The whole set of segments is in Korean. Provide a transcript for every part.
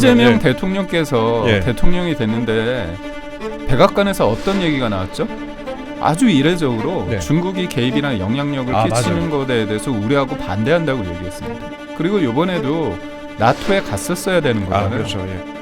이재명 예. 대통령께서 예. 대통령이 됐는데 백악관에서 어떤 얘기가 나왔죠? 아주 이례적으로 네. 중국이 개입이나 영향력을 끼치는 것에 대해서 우려하고 반대한다고 얘기했습니다. 그리고 이번에도 나토에 갔었어야 되는 거잖아요. 그렇죠. 예.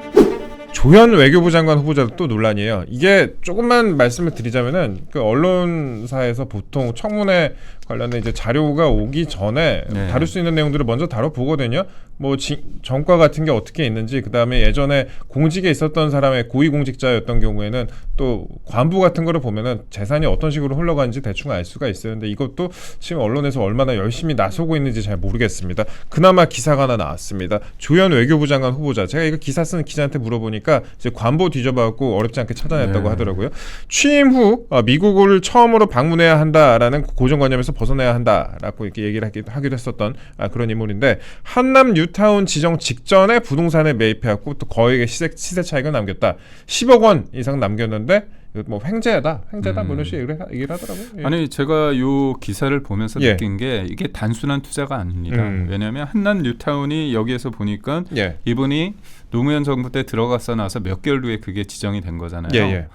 조현 외교부 장관 후보자도 또 논란이에요. 이게 조금만 말씀을 드리자면은 그 언론사에서 보통 청문회 관련된 이제 자료가 오기 전에 네. 다룰 수 있는 내용들을 먼저 다뤄보거든요. 뭐 전과 같은 게 어떻게 있는지, 그 다음에 예전에 공직에 있었던 사람의 고위공직자였던 경우에는 또 관부 같은 거를 보면은 재산이 어떤 식으로 흘러가는지 대충 알 수가 있어요. 근데 이것도 지금 언론에서 얼마나 열심히 나서고 있는지 잘 모르겠습니다. 그나마 기사가 하나 나왔습니다. 조현 외교부 장관 후보자. 제가 이거 기사 쓰는 기자한테 물어보니까 이제 관보 뒤져봐갖고 어렵지 않게 찾아냈다고 하더라고요. 취임 후 미국을 처음으로 방문해야 한다라는 고정관념에서 벗어나야 한다라고 이렇게 얘기를 하기도 했었던 그런 인물인데, 한남 뉴타운 지정 직전에 부동산에 매입해갖고 또 거액의 시세 차익을 남겼다. 10억 원 이상 남겼는데 뭐 횡재다 뭐 이런 식으로 얘기를 하더라고요. 예. 아니 제가 요 기사를 보면서 예. 느낀 게 이게 단순한 투자가 아닙니다. 왜냐하면 한남 뉴타운이 여기에서 보니까 예. 이분이 노무현 정부 때 들어가서 나서 몇 개월 후에 그게 지정이 된 거잖아요. 예.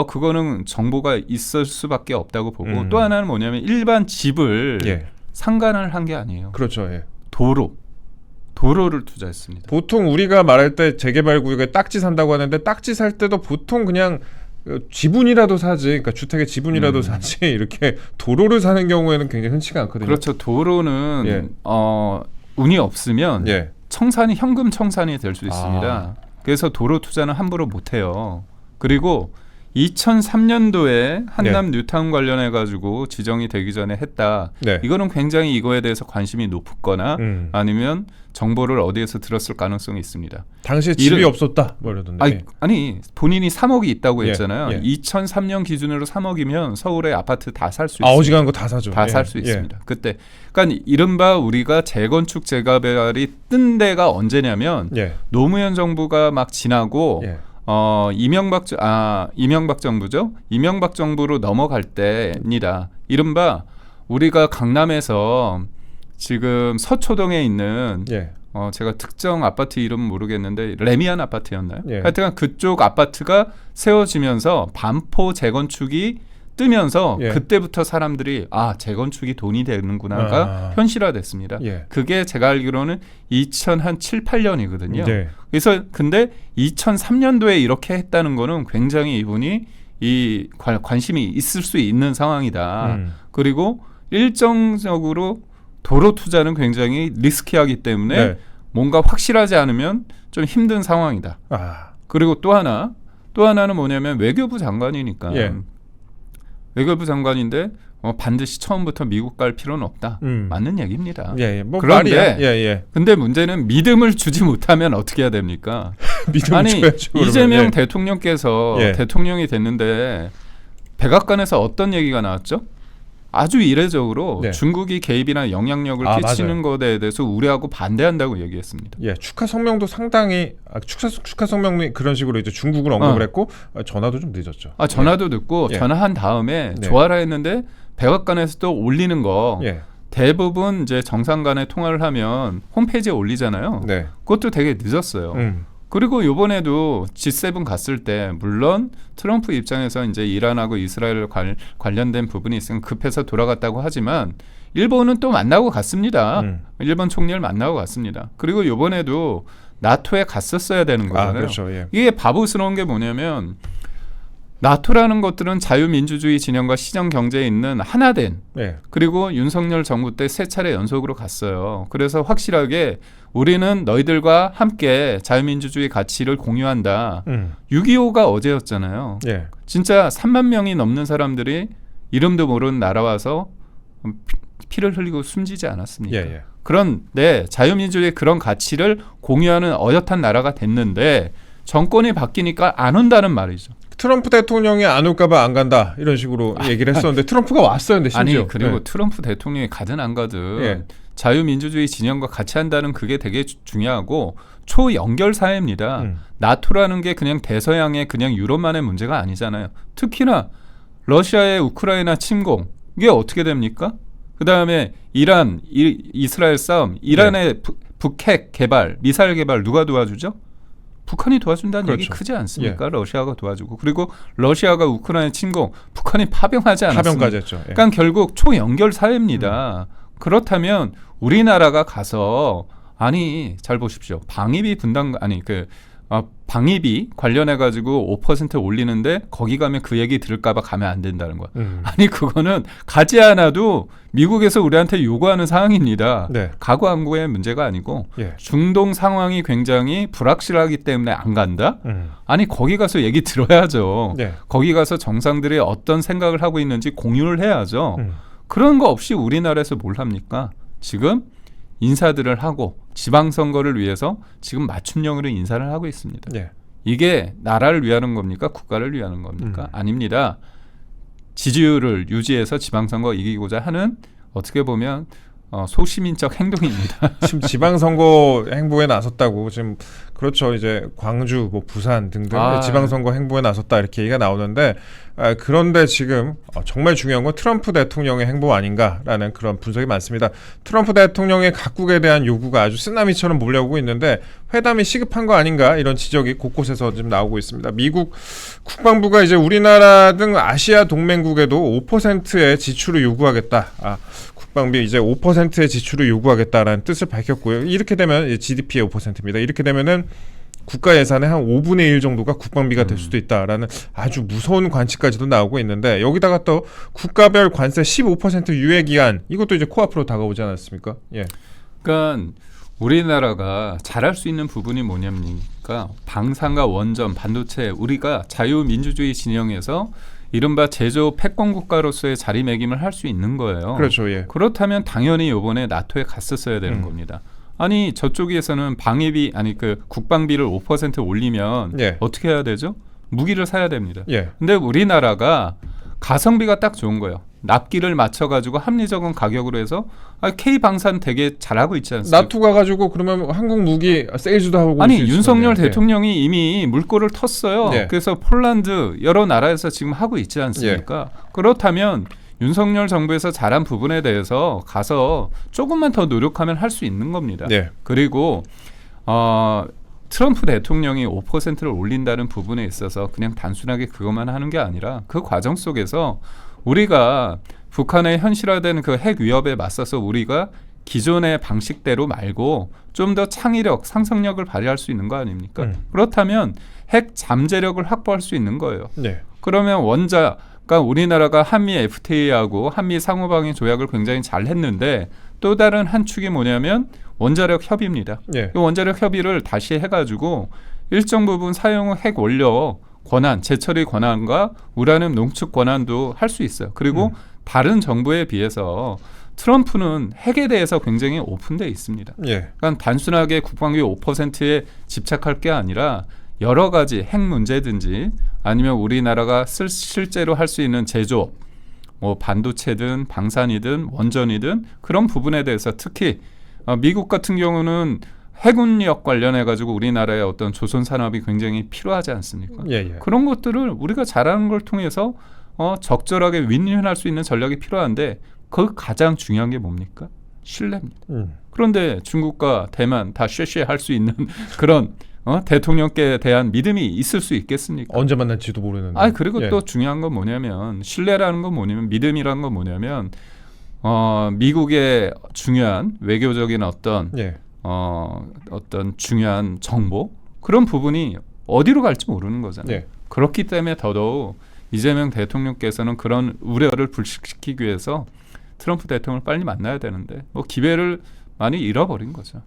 그거는 정보가 있을 수밖에 없다고 보고, 또 하나는 뭐냐면 일반 집을 예. 상간을 한 게 아니에요. 그렇죠. 예. 도로를 투자했습니다. 보통 우리가 말할 때 재개발 구역에 딱지 산다고 하는데, 딱지 살 때도 보통 그냥 지분이라도 사지, 그러니까 주택의 지분이라도 사지, 이렇게 도로를 사는 경우에는 굉장히 흔치가 않거든요. 그렇죠. 도로는 예. 운이 없으면 예. 현금 청산이 될 수 있습니다. 그래서 도로 투자는 함부로 못 해요. 그리고 2003년도에 한남 뉴타운 관련해 가지고 지정이 되기 전에 했다. 네. 이거는 굉장히 이거에 대해서 관심이 높거나 아니면 정보를 어디에서 들었을 가능성이 있습니다. 당시에 집이 없었다 뭐 이러던데. 아니 본인이 3억이 있다고 예. 했잖아요. 예. 2003년 기준으로 3억이면 서울의 아파트 다 살 수 있습니다. 어지간한 거 다 사죠. 다 살 수 있습니다. 그때 그러니까 이른바 우리가 재건축 재개발이 뜬 데가 언제냐면 노무현 정부가 막 지나고 이명박 정부죠. 이명박 정부로 넘어갈 때입니다. 이른바 우리가 강남에서 지금 서초동에 있는 제가 특정 아파트 이름 모르겠는데 레미안 아파트였나요? 하여튼 그쪽 아파트가 세워지면서 반포 재건축이 뜨면서 그때부터 사람들이 재건축이 돈이 되는구나가 현실화됐습니다. 그게 제가 알기로는 2007, 8년이거든요. 그래서 근데 2003년도에 이렇게 했다는 거는 굉장히 이분이 이 관심이 있을 수 있는 상황이다. 그리고 일정적으로 도로 투자는 굉장히 리스키하기 때문에 뭔가 확실하지 않으면 좀 힘든 상황이다. 그리고 또 하나는 뭐냐면 외교부 장관이니까 외교부 장관인데 반드시 처음부터 미국 갈 필요는 없다. 맞는 얘기입니다. 뭐 그런데 근데 문제는 믿음을 주지 못하면 어떻게 해야 됩니까? 아니 이재명 대통령께서 대통령이 됐는데 백악관에서 어떤 얘기가 나왔죠? 아주 이례적으로 중국이 개입이나 영향력을 끼치는 것에 대해서 우려하고 반대한다고 얘기했습니다. 축하 성명도 상당히 축하 성명이 그런 식으로 이제 중국을 언급을 했고 전화도 좀 늦었죠. 전화도 늦고 전화한 다음에 좋아라 했는데 백악관에서 또 올리는 거 대부분 이제 정상 간의 통화를 하면 홈페이지에 올리잖아요. 그것도 되게 늦었어요. 그리고 이번에도 G7 갔을 때 물론 트럼프 입장에서 이제 이란하고 이스라엘 관련된 부분이 있으면 급해서 돌아갔다고 하지만 일본은 또 만나고 갔습니다. 일본 총리를 만나고 갔습니다. 그리고 이번에도 나토에 갔었어야 되는 거잖아요. 그렇죠. 이게 바보스러운 게 뭐냐면 나토라는 것들은 자유민주주의 진영과 시장 경제에 있는 하나된 그리고 윤석열 정부 때 3차례 연속으로 갔어요. 그래서 확실하게 우리는 너희들과 함께 자유민주주의 가치를 공유한다. 6.25가 어제였잖아요. 진짜 3만 명이 넘는 사람들이 이름도 모르는 나라 와서 피를 흘리고 숨지지 않았습니까? 그런데 자유민주주의 그런 가치를 공유하는 어엿한 나라가 됐는데 정권이 바뀌니까 안 온다는 말이죠. 트럼프 대통령이 안 올까봐 안 간다 이런 식으로 얘기를 했었는데 트럼프가 왔어요. 근데 심지어. 아니 그리고 트럼프 대통령이 가든 안 가든 자유민주주의 진영과 같이 한다는 그게 되게 중요하고 초연결 사회입니다. 나토라는 게 그냥 대서양의 그냥 유럽만의 문제가 아니잖아요. 특히나 러시아의 우크라이나 침공 이게 어떻게 됩니까? 그다음에 이란, 이스라엘 싸움, 이란의 북핵 개발, 미사일 개발 누가 도와주죠? 북한이 도와준다는 그렇죠. 얘기 크지 않습니까? 러시아가 도와주고 그리고 러시아가 우크라이나 침공 북한이 파병하지 않았습니까? 파병까지 했죠. 예. 그러니까 결국 초연결 사회입니다. 그렇다면 우리나라가 가서 아니 잘 보십시오. 방위비 분담 아니 방위비 관련해 가지고 5% 올리는데 거기 가면 그 얘기 들을까 봐 가면 안 된다는 거야. 아니 그거는 가지 않아도 미국에서 우리한테 요구하는 사항입니다. 네. 가구 안 구의 문제가 아니고 예. 중동 상황이 굉장히 불확실하기 때문에 안 간다? 아니 거기 가서 얘기 들어야죠. 네. 거기 가서 정상들이 어떤 생각을 하고 있는지 공유를 해야죠. 그런 거 없이 우리나라에서 뭘 합니까? 지금 인사들을 하고 지방선거를 위해서 지금 맞춤형으로 인사를 하고 있습니다. 예. 이게 나라를 위하는 겁니까? 국가를 위하는 겁니까? 아닙니다. 지지율을 유지해서 지방선거 이기고자 하는 어떻게 보면 소시민적 행동입니다. 지금 지방선거 행보에 나섰다고 지금 그렇죠. 이제 광주, 뭐 부산 등등 지방선거 행보에 나섰다 이렇게 얘기가 나오는데 그런데 지금 정말 중요한 건 트럼프 대통령의 행보 아닌가라는 그런 분석이 많습니다. 트럼프 대통령의 각국에 대한 요구가 아주 쓰나미처럼 몰려오고 있는데 회담이 시급한 거 아닌가 이런 지적이 곳곳에서 지금 나오고 있습니다. 미국 국방부가 이제 우리나라 등 아시아 동맹국에도 5%의 지출을 요구하겠다. 국방비 이제 5%의 지출을 요구하겠다라는 뜻을 밝혔고요. 이렇게 되면 GDP의 5%입니다. 이렇게 되면은 국가 예산의 한 5분의 1 정도가 국방비가 될 수도 있다라는 아주 무서운 관측까지도 나오고 있는데 여기다가 또 국가별 관세 15% 유예 기한 이것도 이제 코앞으로 다가오지 않았습니까? 예. 그러니까 우리나라가 잘할 수 있는 부분이 뭐냐니까 방산과 원전, 반도체 우리가 자유민주주의 진영에서 이른바 제조 패권 국가로서의 자리매김을 할 수 있는 거예요. 그렇죠. 예. 그렇다면 당연히 이번에 나토에 갔었어야 되는 겁니다. 아니 저쪽에서는 방위비 국방비를 5% 올리면 어떻게 해야 되죠? 무기를 사야 됩니다. 근데 우리나라가 가성비가 딱 좋은 거예요. 납기를 맞춰가지고 합리적인 가격으로 해서 K 방산 되게 잘하고 있지 않습니까? 나토 가가지고 그러면 한국 무기 세일즈도 하고 아니 윤석열 대통령이 이미 물꼬를 텄어요. 그래서 폴란드 여러 나라에서 지금 하고 있지 않습니까? 그렇다면 윤석열 정부에서 잘한 부분에 대해서 가서 조금만 더 노력하면 할 수 있는 겁니다. 그리고 트럼프 대통령이 5%를 올린다는 부분에 있어서 그냥 단순하게 그것만 하는 게 아니라 그 과정 속에서 우리가 북한의 현실화된 그 핵 위협에 맞서서 우리가 기존의 방식대로 말고 좀 더 창의력, 상상력을 발휘할 수 있는 거 아닙니까? 그렇다면 핵 잠재력을 확보할 수 있는 거예요. 그러면 그러니까 우리나라가 한미 FTA하고 한미 상호방위 조약을 굉장히 잘 했는데 또 다른 한 축이 뭐냐면 원자력 협의입니다. 이 원자력 협의를 다시 해가지고 일정 부분 사용 핵 원료 권한, 재처리 권한과 우라늄 농축 권한도 할 수 있어요. 그리고 다른 정부에 비해서 트럼프는 핵에 대해서 굉장히 오픈되어 있습니다. 그러니까 단순하게 국방비 5%에 집착할 게 아니라 여러 가지 핵 문제든지 아니면 우리나라가 실제로 할 수 있는 제조, 뭐 반도체든 방산이든 원전이든 그런 부분에 대해서 특히 미국 같은 경우는 해군력 관련해 가지고 우리나라의 어떤 조선 산업이 굉장히 필요하지 않습니까? 그런 것들을 우리가 잘하는 걸 통해서 적절하게 윈윈할 수 있는 전략이 필요한데 그 가장 중요한 게 뭡니까? 신뢰입니다. 그런데 중국과 대만 다 쉐쉐 할 수 있는 그런 대통령께 대한 믿음이 있을 수 있겠습니까? 언제 만날지도 모르는데. 그리고 또 중요한 건 뭐냐면 신뢰라는 건 뭐냐면 믿음이라는 건 뭐냐면 미국의 중요한 외교적인 어떤 중요한 정보 그런 부분이 어디로 갈지 모르는 거잖아요. 그렇기 때문에 더더욱 이재명 대통령께서는 그런 우려를 불식시키기 위해서 트럼프 대통령을 빨리 만나야 되는데 기회를 많이 잃어버린 거죠.